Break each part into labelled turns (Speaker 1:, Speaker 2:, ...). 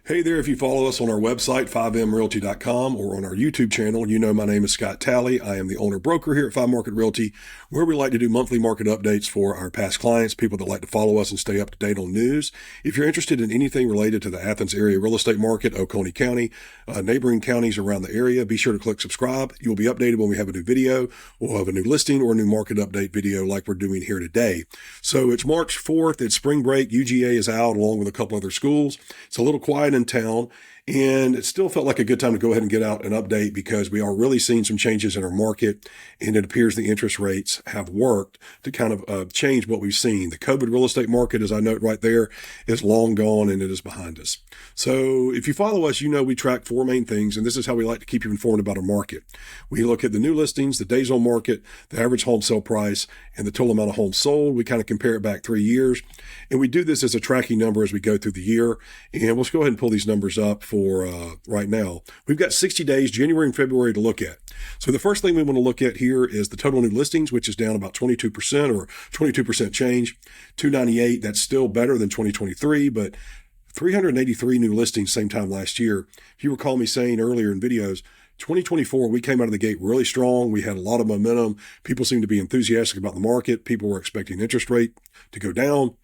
Speaker 1: Hey there, if you follow us on our website, 5mrealty.com, or on our YouTube channel, you know my name is Scott Talley. I am the owner-broker here at 5Market Realty, where we like to do monthly market updates for our past clients, people that like to follow us and stay up to date on news. If you're interested in anything related to the Athens area real estate market, Oconee County, neighboring counties around the area, be sure to click subscribe. You'll be updated when we have a new video. We'll have a new listing or a new market update video like we're doing here today. So it's March 4th. It's spring break. UGA is out along with a couple other schools. It's a little quiet in town, and it still felt like a good time to go ahead and get out an update because we are really seeing some changes in our market, and it appears the interest rates have worked to kind of change what we've seen. The COVID real estate market, as I note right there, is long gone and it is behind us. So if you follow us, you know we track four main things, and this is how we like to keep you informed about our market. We look at the new listings, the days on market, the average home sale price, and the total amount of homes sold. We kind of compare it back 3 years, and we do this as a tracking number as we go through the year. And let's go ahead and pull these numbers up for right now. We've got 60 days, January and February, to look at. So the first thing we want to look at here is the total new listings, which is down about 22% or 22% change. 298, that's still better than 2023, but 383 new listings same time last year. If you recall me saying earlier in videos, 2024, we came out of the gate really strong. We had a lot of momentum. People seemed to be enthusiastic about the market. People were expecting interest rate to go down.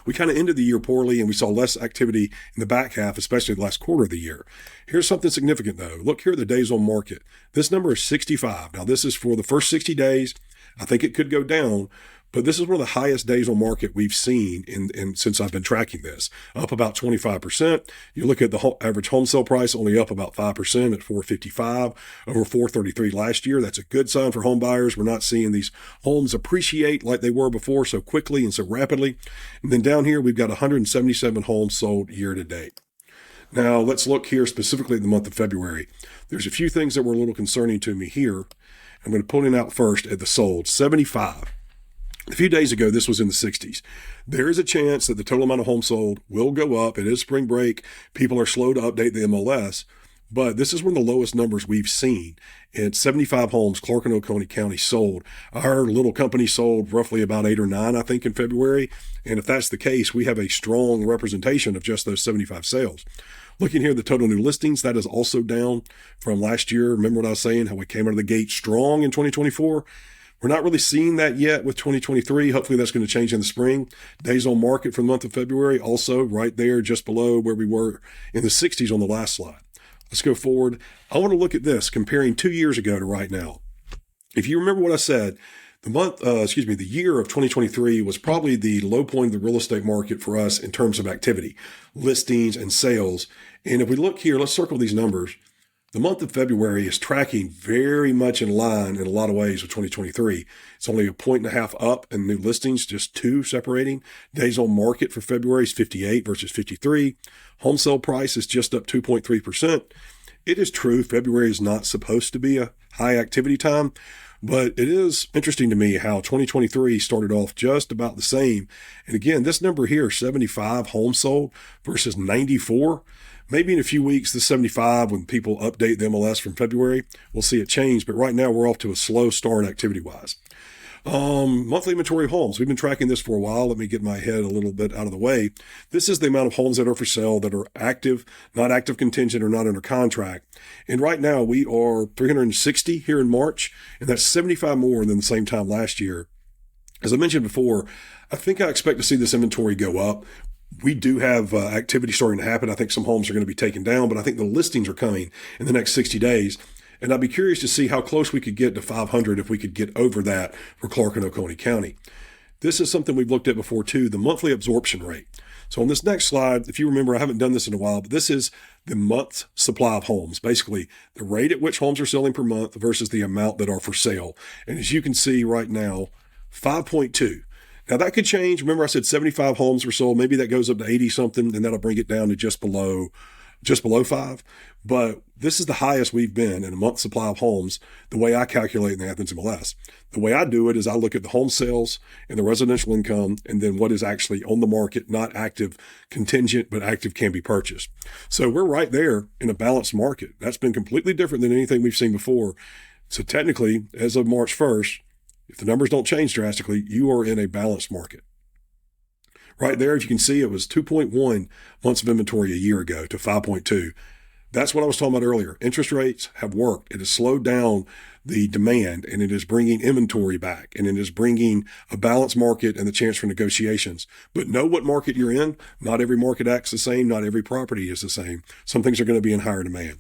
Speaker 1: We kind of ended the year poorly, and we saw less activity in the back half, especially the last quarter of the year. Here's something significant, though. Look here at the days on market. This number is 65. Now, this is for the first 60 days. I think it could go down, but this is one of the highest days on market we've seen since I've been tracking this, up about 25%. You look at the average home sale price, only up about 5% at $455 over $433 last year. That's a good sign for home buyers. We're not seeing these homes appreciate like they were before so quickly and so rapidly. And then down here, we've got 177 homes sold year to date. Now, let's look here specifically at the month of February. There's a few things that were a little concerning to me here. I'm going to pull it out first at the sold, 75. A few days ago, this was in the 60s. There is a chance that the total amount of homes sold will go up. It is spring break. People are slow to update the MLS, but this is one of the lowest numbers we've seen. It's 75 homes, Clark and Oconee County sold. Our little company sold roughly about 8 or 9, I think, in February. And if that's the case, we have a strong representation of just those 75 sales. Looking here at the total new listings, that is also down from last year. Remember what I was saying, how we came out of the gate strong in 2024? We're not really seeing that yet with 2023. Hopefully that's going to change in the spring. Days on market for the month of February, also right there just below where we were in the 60s on the last slide. Let's go forward. I want to look at this, comparing 2 years ago to right now. If you remember what I said, the year of 2023 was probably the low point of the real estate market for us in terms of activity, listings and sales. And if we look here, let's circle these numbers. The month of February is tracking very much in line in a lot of ways with 2023. It's only 1.5 points up in new listings, just 2 separating. Days on market for February is 58 versus 53. Home sale price is just up 2.3%. It is true, February is not supposed to be a high activity time, but it is interesting to me how 2023 started off just about the same. And again, this number here, 75 homes sold versus 94. Maybe in a few weeks, the 75, when people update the MLS from February, we'll see it change. But right now, we're off to a slow start activity-wise. Monthly inventory of homes. We've been tracking this for a while. Let me get my head a little bit out of the way. This is the amount of homes that are for sale that are active, not active contingent, or not under contract. And right now, we are 360 here in March, and that's 75 more than the same time last year. As I mentioned before, I think I expect to see this inventory go up. We do have activity starting to happen. I think some homes are going to be taken down, but I think the listings are coming in the next 60 days. And I'd be curious to see how close we could get to 500 if we could get over that for Clark and Oconee County. This is something we've looked at before too, the monthly absorption rate. So on this next slide, if you remember, I haven't done this in a while, but this is the month's supply of homes, basically the rate at which homes are selling per month versus the amount that are for sale. And as you can see right now, 5.2. Now that could change. Remember I said 75 homes were sold. Maybe that goes up to 80 something, and that'll bring it down to just below 5. But this is the highest we've been in a month's supply of homes, the way I calculate in the Athens MLS. The way I do it is I look at the home sales and the residential income, and then what is actually on the market, not active contingent, but active can be purchased. So we're right there in a balanced market. That's been completely different than anything we've seen before. So technically, as of March 1st, if the numbers don't change drastically, you are in a balanced market. Right there, as you can see, it was 2.1 months of inventory a year ago to 5.2. That's what I was talking about earlier. Interest rates have worked. It has slowed down the demand, and it is bringing inventory back, and it is bringing a balanced market and the chance for negotiations. But know what market you're in. Not every market acts the same. Not every property is the same. Some things are going to be in higher demand.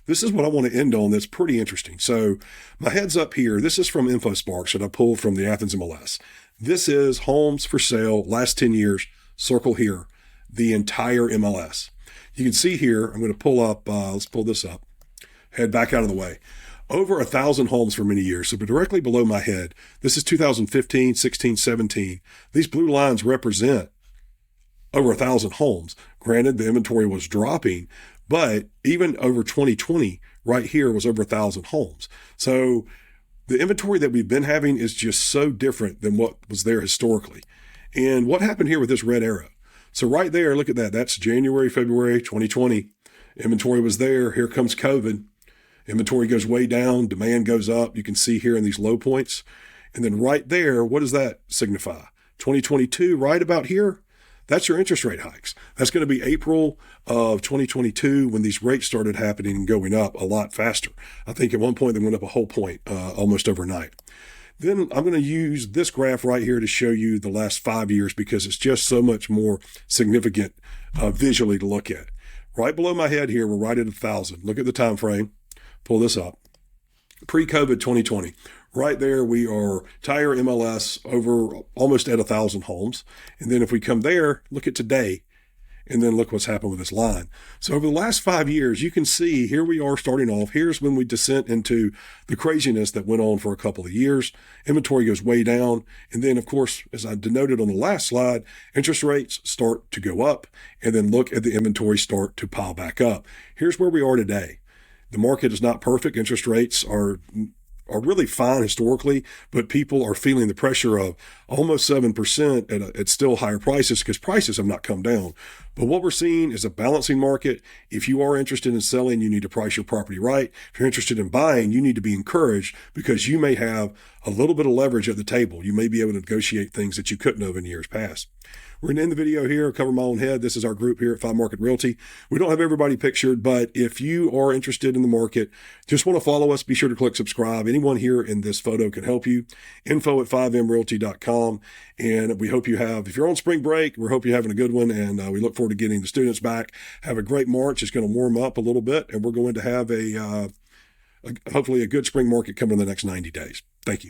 Speaker 1: This is what I want to end on that's pretty interesting. So my head's up here. This is from InfoSparks that I pulled from the Athens MLS. This is homes for sale, last 10 years, circle here, the entire MLS. You can see here, I'm going to pull up, let's pull this up, head back out of the way. Over 1,000 homes for many years. So directly below my head, this is 2015, 16, 17. These blue lines represent over 1,000 homes. Granted, the inventory was dropping, but even over 2020, right here was over 1,000 homes. So the inventory that we've been having is just so different than what was there historically. And what happened here with this red arrow? So right there, look at that. That's January, February 2020. Inventory was there. Here comes COVID. Inventory goes way down. Demand goes up. You can see here in these low points. And then right there, what does that signify? 2022, right about here, that's your interest rate hikes. That's going to be April of 2022 when these rates started happening and going up a lot faster. I think at one point they went up a whole point almost overnight. Then I'm going to use this graph right here to show you the last 5 years because it's just so much more significant visually to look at. Right below my head here, we're right at 1,000. Look at the time frame. Pull this up. Pre-COVID 2020. Right there, we are entire MLS over almost at 1,000 homes. And then if we come there, look at today, and then look what's happened with this line. So over the last 5 years, you can see here we are starting off. Here's when we descent into the craziness that went on for a couple of years. Inventory goes way down. And then, of course, as I denoted on the last slide, interest rates start to go up. And then look at the inventory start to pile back up. Here's where we are today. The market is not perfect. Interest rates are really fine historically, but people are feeling the pressure of almost 7% at still higher prices because prices have not come down. But what we're seeing is a balancing market. If you are interested in selling, you need to price your property right. If you're interested in buying, you need to be encouraged because you may have a little bit of leverage at the table. You may be able to negotiate things that you couldn't have in years past. We're going to end the video here, cover my own head. This is our group here at 5Market Realty. We don't have everybody pictured, but if you are interested in the market, just want to follow us, be sure to click subscribe. Anyone here in this photo can help you. info@5mrealty.com. And we hope you have, if you're on spring break, we hope you're having a good one. And we look forward to getting the students back. Have a great March. It's going to warm up a little bit, and we're going to have hopefully a good spring market coming in the next 90 days. Thank you.